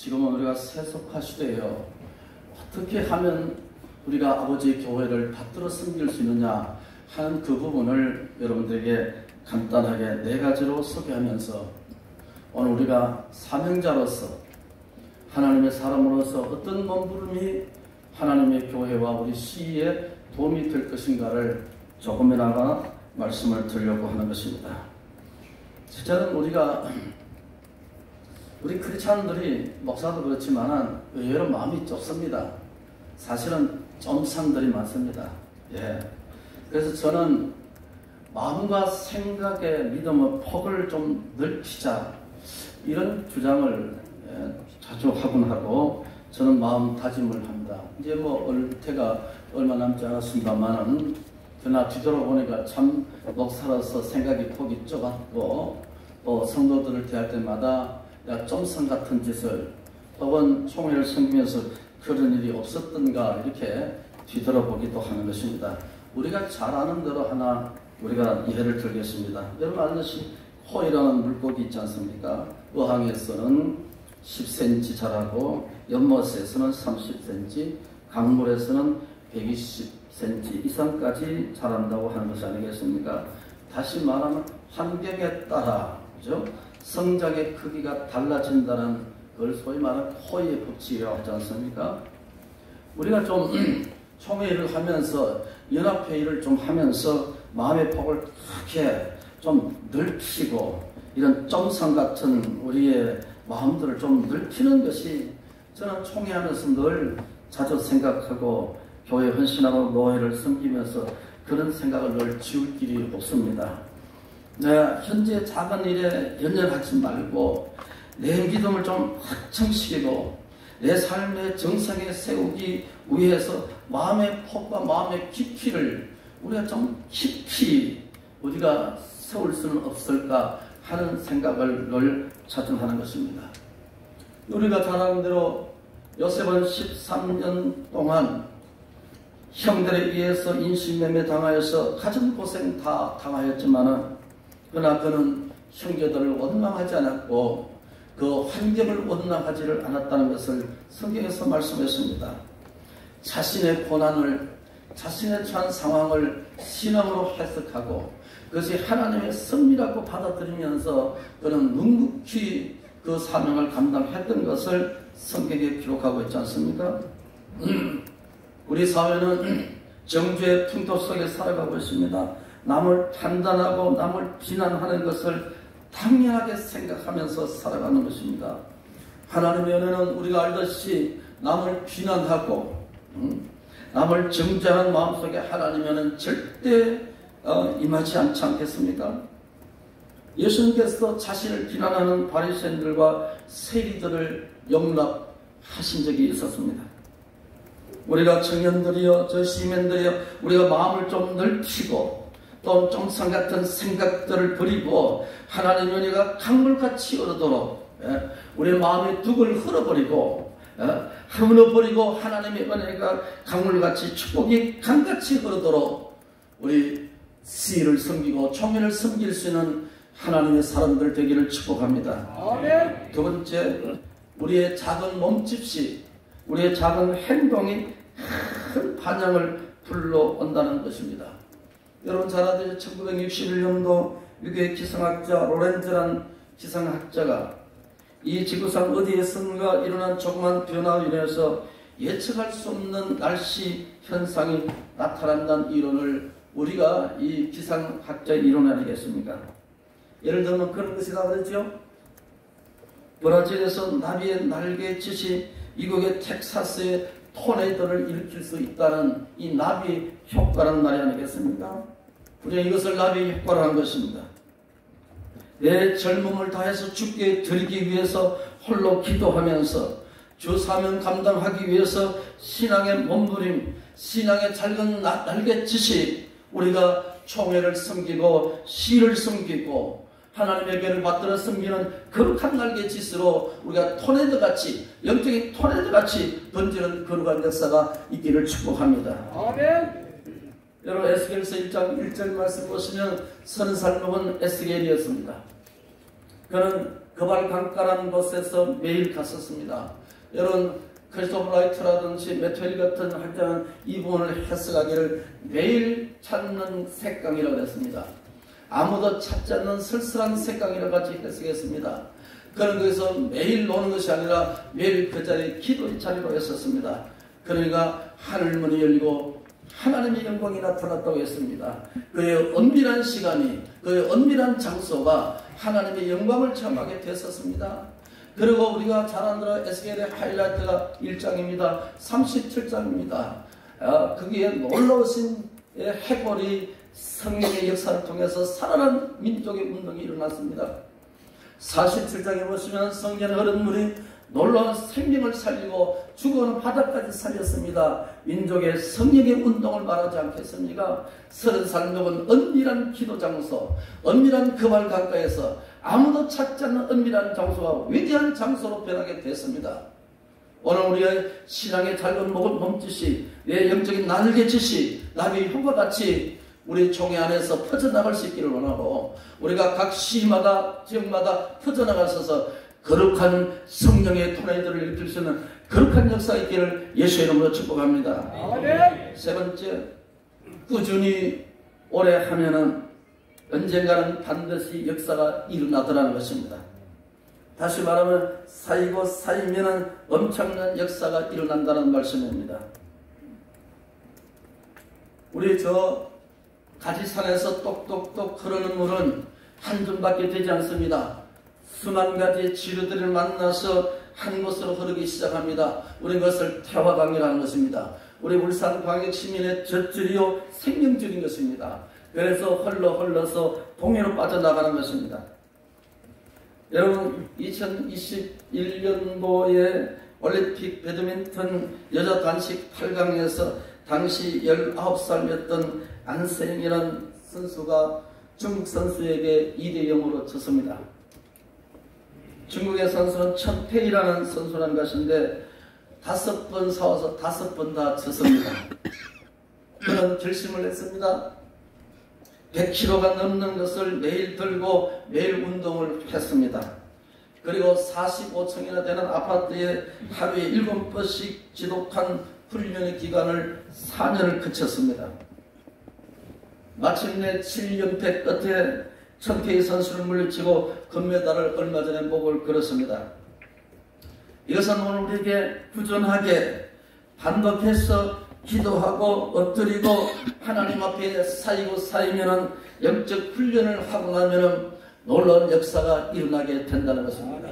지금은 우리가 세속화 시대예요. 어떻게 하면 우리가 아버지의 교회를 받들어 섬길 수 있느냐 하는 그 부분을 여러분들에게 간단하게 4가지로 소개하면서 오늘 우리가 사명자로서 하나님의 사람으로서 어떤 몸부림이 하나님의 교회와 우리 시위에 도움이 될 것인가를 조금이나마 말씀을 드리려고 하는 것입니다. 첫째는 우리 크리스찬들이 목사도 그렇지만 의외로 마음이 좁습니다. 사실은 점상들이 많습니다. 그래서 저는 마음과 생각의 믿음의 폭을 좀 넓히자 이런 주장을 자주 하곤 하고 저는 마음다짐을 합니다. 이제 은퇴가 얼마 남지 않았습니다만은 그러나 뒤돌아보니까 참 목사로서 생각의 폭이 좁았고 또 성도들을 대할 때마다 점성 같은 짓을 혹은 총회를 섬기면서 그런 일이 없었던가 이렇게 뒤돌아보기도 하는 것입니다. 우리가 잘 아는 대로 하나 우리가 예를 들겠습니다. 여러분 알듯이 호이라는 물고기 있지 않습니까? 어항에서는 10cm 자라고 연못에서는 30cm, 강물에서는 120cm 이상까지 자란다고 하는 것이 아니겠습니까? 다시 말하면 환경에 따라 그죠? 성장의 크기가 달라진다는 걸 소위 말하는 호의 법칙이라고 하지 않습니까? 우리가 좀 총회를 하면서 연합회의를 좀 하면서 마음의 폭을 크게 좀 넓히고 이런 점성 같은 우리의 마음들을 좀 넓히는 것이 저는 총회하면서 늘 자주 생각하고 교회 헌신하고 노예를 섬기면서 그런 생각을 늘 지울 길이 없습니다. 현재 작은 일에 연연하지 말고 내 믿음을 좀 확증시키고 내 삶의 정상에 세우기 위해서 마음의 폭과 마음의 깊이를 우리가 좀 깊이 우리가 세울 수는 없을까 하는 생각을 늘 자주 하는 것입니다. 우리가 잘 아는 대로 요셉은 13년 동안 형들에 의해서 인신매매 당하여서 가진 고생 다 당하였지만은 그러나 그는 형제들을 원망하지 않았고 그 환경을 원망하지를 않았다는 것을 성경에서 말씀했습니다. 자신의 고난을 자신의 처한 상황을 신앙으로 해석하고 그것이 하나님의 섭리라고 받아들이면서 그는 묵묵히 그 사명을 감당했던 것을 성경에 기록하고 있지 않습니까? 우리 사회는 정죄의 풍토 속에 살아가고 있습니다. 남을 판단하고 남을 비난하는 것을 당연하게 생각하면서 살아가는 것입니다. 하나님의 은혜는 우리가 알듯이 남을 비난하고 남을 정죄하는 마음속에 하나님의 은혜는 절대 임하지 않지 않겠습니까? 예수님께서 자신을 비난하는 바리새인들과 세리들을 용납하신 적이 있었습니다. 우리가 청년들이여 저 시민들이여 우리가 마음을 좀 넓히고 또 점성 같은 생각들을 버리고 하나님의 은혜가 강물같이 흐르도록 우리의 마음의 둑을 흘러버리고 흘러버리고 하나님의 은혜가 강물같이 축복이 강같이 흐르도록 우리 시를 섬기고 총회를 섬길 수 있는 하나님의 사람들 되기를 축복합니다. 아멘. 두 번째, 우리의 작은 몸짓이 우리의 작은 행동이 큰 반향을 불러온다는 것입니다. 여러분 잘 아시죠? 1961년도 미국의 기상학자 로렌즈라는 기상학자가 이 지구상 어디에선가 일어난 조그만 변화로 인해서 예측할 수 없는 날씨 현상이 나타난다는 이론을 우리가 이 기상학자의 이론 아니겠습니까? 예를 들면 그런 것이다 그러죠. 브라질에서 나비의 날개짓이 미국의 텍사스의 토네이도를 일으킬 수 있다는 이 나비 효과라는 말이 아니겠습니까? 우리가 이것을 나비 효과로 한 것입니다. 내 젊음을 다해서 주께 드리기 위해서 홀로 기도하면서 주 사명 감당하기 위해서 신앙의 몸부림, 신앙의 작은 날갯짓이 우리가 총회를 섬기고 시를 섬기고 하나님의 교회를 받들어 섬기는 거룩한 날갯짓으로 우리가 토네이도같이 영적인 토네이도같이 번지는 거룩한 역사가 있기를 축복합니다. 아멘. 여러분 에스겔서 1장 1절 말씀 보시면 30살 먹은 에스겔이었습니다. 그는 거발 강가라는 곳에서 매일 갔었습니다. 여러분 크리스토퍼 라이트라든지 매트웰 같은 학자는 이 부분을 해석하기를 매일 찾는 색강이라고 했습니다. 아무도 찾지 않는 쓸쓸한 색강이라고 같이 해석했습니다. 그런 것에서 매일 노는 것이 아니라 매일 그 자리에 기도의 자리로 했었습니다. 그러니까 하늘문이 열리고 하나님의 영광이 나타났다고 했습니다. 그의 은밀한 시간이, 그의 은밀한 장소가 하나님의 영광을 체험하게 됐었습니다. 그리고 우리가 잘 아는 에스겔의 하이라이트가 1장입니다. 37장입니다. 거기에 놀라우신 해골이 성령의 역사를 통해서 살아난 민족의 운동이 일어났습니다. 47장에 보시면 성전의 흐른 물이 놀라운 생명을 살리고 죽어오는 바다까지 살렸습니다. 민족의 성령의 운동을 말하지 않겠습니까? 30살 먹은 은밀한 기도 장소, 은밀한 거발 강가에서 아무도 찾지 않는 은밀한 장소가 위대한 장소로 변하게 됐습니다. 오늘 우리의 신앙의 작은 몸짓이, 내 영적인 날개짓이 나비의 혀과 같이 우리 총회 안에서 퍼져나갈 수 있기를 원하고, 우리가 각 시마다 지역마다 퍼져나가셔서 거룩한 성령의 토네이도를 일으킬 수 있는 거룩한 역사가 있기를 예수의 이름으로 축복합니다. 세 번째, 꾸준히 오래 하면은 언젠가는 반드시 역사가 일어나더라는 것입니다. 다시 말하면 쌓이고 쌓이면은 엄청난 역사가 일어난다는 말씀입니다. 우리 저 가지산에서 똑똑똑 흐르는 물은 한 줌밖에 되지 않습니다. 수만 가지의 지류들을 만나서 한 곳으로 흐르기 시작합니다. 우리 그것을 태화강이라는 것입니다. 우리 울산광역 시민의 젖줄이요 생명줄인 것입니다. 그래서 흘러서 동해로 빠져나가는 것입니다. 여러분 2021년도에 올림픽 배드민턴 여자 단식 8강에서 당시 19살이었던 안세영이라는 선수가 중국 선수에게 2대0으로 졌습니다. 중국의 선수는 천태희라는 선수라는 것인데 5번 싸워서 5번 다 졌습니다. 그런 결심을 했습니다. 100kg가 넘는 것을 매일 들고 매일 운동을 했습니다. 그리고 45층이나 되는 아파트에 하루에 7번씩 지독한 훈련의 기간을 4년을 거쳤습니다. 마침내 7연패 끝에 천태희 선수를 물리치고 금메달을 얼마 전에 목을 걸었습니다. 이것은 오늘 우리에게 부전하게 반복해서 기도하고 엎드리고 하나님 앞에 쌓이면은 영적 훈련을 하고 나면은 놀라운 역사가 일어나게 된다는 것입니다.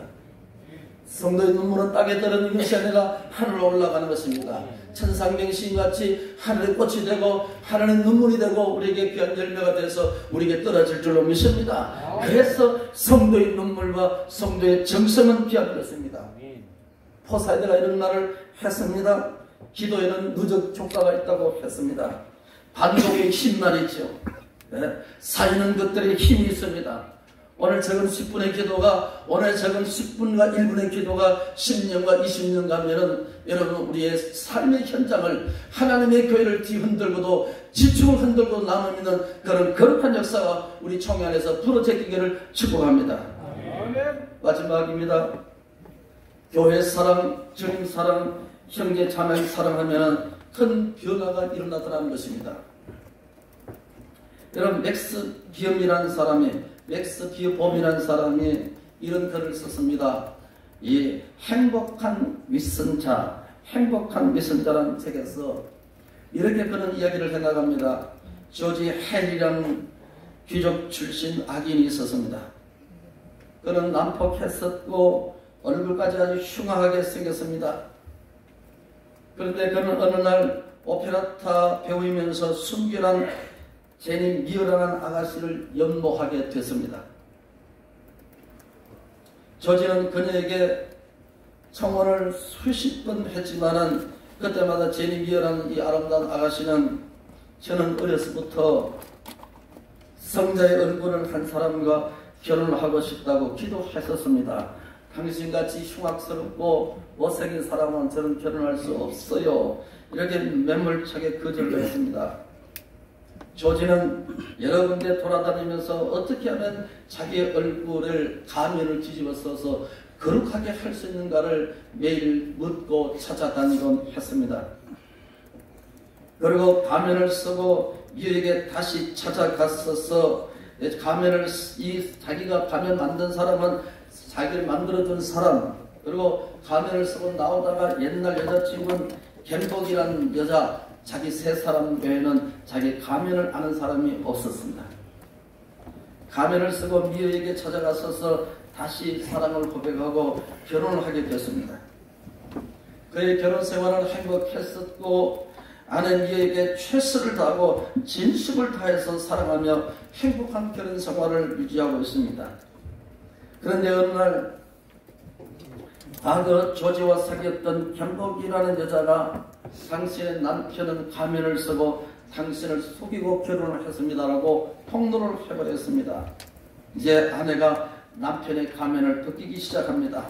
성도의 눈물은 땅에 떨어지는 것이 아니라 하늘로 올라가는 것입니다. 천상명신같이 하늘의 꽃이 되고 하늘의 눈물이 되고 우리에게 귀한 열매가 돼서 우리에게 떨어질 줄로 믿습니다. 그래서 성도의 눈물과 성도의 정성은 귀한 것입니다. 포사이드가 이런 말을 했습니다. 기도에는 누적 효과가 있다고 했습니다. 반복의 힘 말이죠. 쌓이는 것들에 힘이 있습니다. 오늘 적은 10분의 기도가, 오늘 적은 10분과 1분의 기도가 10년과 20년 가면은 여러분 우리의 삶의 현장을, 하나님의 교회를 뒤흔들고도 지축을 흔들고 남으면 그런 거룩한 역사가 우리 총회 안에서 부러지기를 축복합니다. 마지막입니다. 교회 사랑, 주님 사랑, 형제 자매 사랑하면 큰 변화가 일어나더라는 것입니다. 여러분 맥스 비엄이라는 사람이, 맥스 비엄이라는 사람이 이런 글을 썼습니다. 이 행복한 위선자, 행복한 위선자라는 책에서 이렇게 그런 이야기를 해나갑니다. 조지 헬이라는 귀족 출신 악인이 있었습니다. 그는 난폭했었고 얼굴까지 아주 흉악하게 생겼습니다. 그런데 그는 어느 날 오페라타 배우이면서 순결한 제니 미어라는 아가씨를 연모하게 됐습니다. 조지는 그녀에게 청혼을 수십 번 했지만은 그때마다 제니 미어라는 이 아름다운 아가씨는 저는 어려서부터 성자의 얼굴을 한 사람과 결혼을 하고 싶다고 기도했었습니다. 당신같이 흉악스럽고 못생긴 사람은 저는 결혼할 수 없어요. 이렇게 매몰차게 거절을 했습니다. 조지는 여러 군데 돌아다니면서 어떻게 하면 자기의 얼굴을 가면을 뒤집어 써서 거룩하게 할 수 있는가를 매일 묻고 찾아다니곤 했습니다. 그리고 가면을 쓰고 이에게 다시 찾아갔어서 가면을 자기가 가면 만든 사람은 자기를 만들어준 사람, 그리고 가면을 쓰고 나오다가 옛날 여자친구는 갬복이라는 여자, 자기 세 사람 외에는 자기 가면을 아는 사람이 없었습니다. 가면을 쓰고 미여에게 찾아갔어서 다시 사랑을 고백하고 결혼을 하게 됐습니다. 그의 결혼 생활은 행복했었고 아는 이에게 최선을 다하고 진심을 다해서 사랑하며 행복한 결혼 생활을 유지하고 있습니다. 그런데 어느 날 과거 조지와 사귀었던 갬복이라는 여자가 당신의 남편은 가면을 쓰고 당신을 속이고 결혼을 했습니다라고 폭로를 해버렸습니다. 이제 아내가 남편의 가면을 벗기기 시작합니다.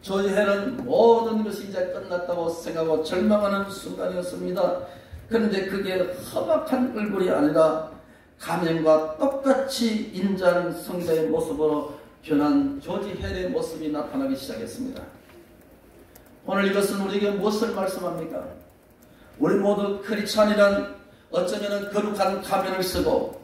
조지는 모든 것이 이제 끝났다고 생각하고 절망하는 순간이었습니다. 그런데 그게 험악한 얼굴이 아니라 가면과 똑같이 인자한 성자의 모습으로 변한 조지 헬의 모습이 나타나기 시작했습니다. 오늘 이것은 우리에게 무엇을 말씀합니까? 우리 모두 크리스찬이란 어쩌면 거룩한 가면을 쓰고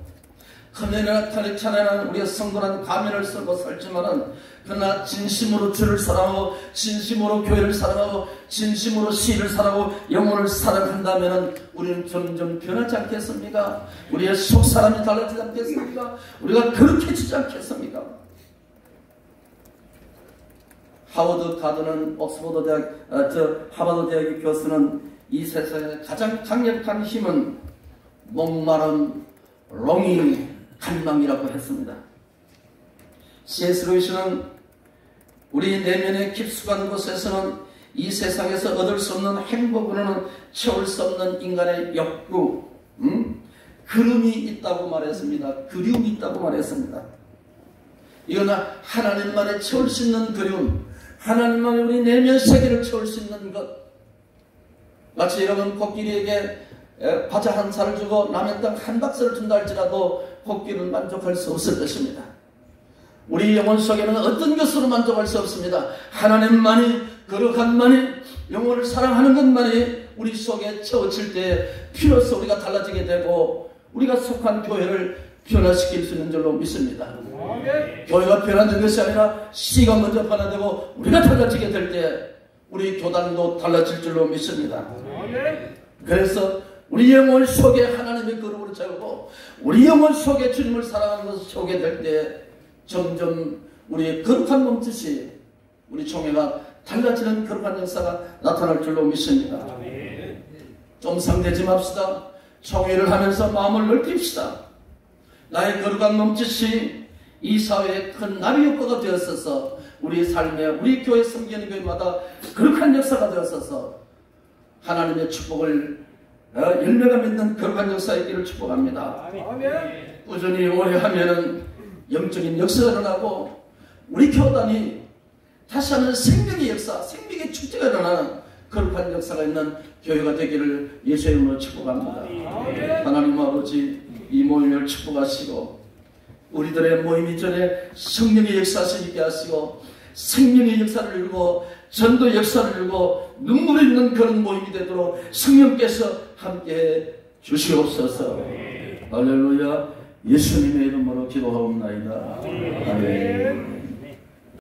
크리스찬이란 우리의 성도란 가면을 쓰고 살지만은 그러나 진심으로 주를 사랑하고 진심으로 교회를 사랑하고 진심으로 시를 사랑하고 영혼을 사랑한다면 우리는 점점 변하지 않겠습니까? 우리의 속사람이 달라지지 않겠습니까? 우리가 거룩해지지 않겠습니까? 하버드 가드는 옥스퍼드 대학, 하버드 대학의 교수는 이 세상의 가장 강력한 힘은 목마른 롱이 갈망이라고 했습니다. C.S. 루이스는 우리 내면의 깊숙한 곳에서는 이 세상에서 얻을 수 없는 행복으로는 채울 수 없는 인간의 욕구, 그름이 있다고 말했습니다. 그리움이 있다고 말했습니다. 이건 하나님만의 채울 수 있는 그리움, 하나님만의 우리 내면 세계를 채울 수 있는 것. 마치 여러분 코끼리에게 과자 한 살을 주고 라면 땅 한 박스를 준다 할지라도 코끼리는 만족할 수 없을 것입니다. 우리 영혼 속에는 어떤 것으로 만족할 수 없습니다. 하나님만이, 거룩한만이, 영혼을 사랑하는 것만이 우리 속에 채워질 때 비로소 우리가 달라지게 되고 우리가 속한 교회를 변화시킬 수 있는 줄로 믿습니다. 교회가 변화된 것이 아니라 씨가 먼저 변화되고 우리가 달라지게 될 때 우리 교단도 달라질 줄로 믿습니다. 그래서 우리 영혼 속에 하나님의 거룩을 채우고 우리 영혼 속에 주님을 사랑하는 것을 채우게 될 때 점점 우리의 거룩한 몸짓이 우리 총회가 달라지는 거룩한 역사가 나타날 줄로 믿습니다. 좀 상대지 맙시다. 총회를 하면서 마음을 넓힙시다. 나의 거룩한 몸짓이 이 사회에 큰 나비 효과가 되었어서 우리 삶에 우리 교회 섬기는 교회마다 거룩한 역사가 되었어서 하나님의 축복을 열매가 맺는 거룩한 역사에 있기를 축복합니다. 꾸준히 오래 하면은 영적인 역사가 일어나고 우리 교단이 다시 한번 생명의 역사, 생명의 축제가 일어나는 거룩한 역사가 있는 교회가 되기를 예수의 이름으로 축복합니다. 하나님 아버지, 이 모임을 축복하시고 우리들의 모임이 전에 성령의 역사를 있게 하시고 생명의 역사를 이루고 전도 역사를 이루고 눈물이 있는 그런 모임이 되도록 성령께서 함께해 주시옵소서. 할렐루야. 예수님의 이름으로 기도하옵나이다. 아멘.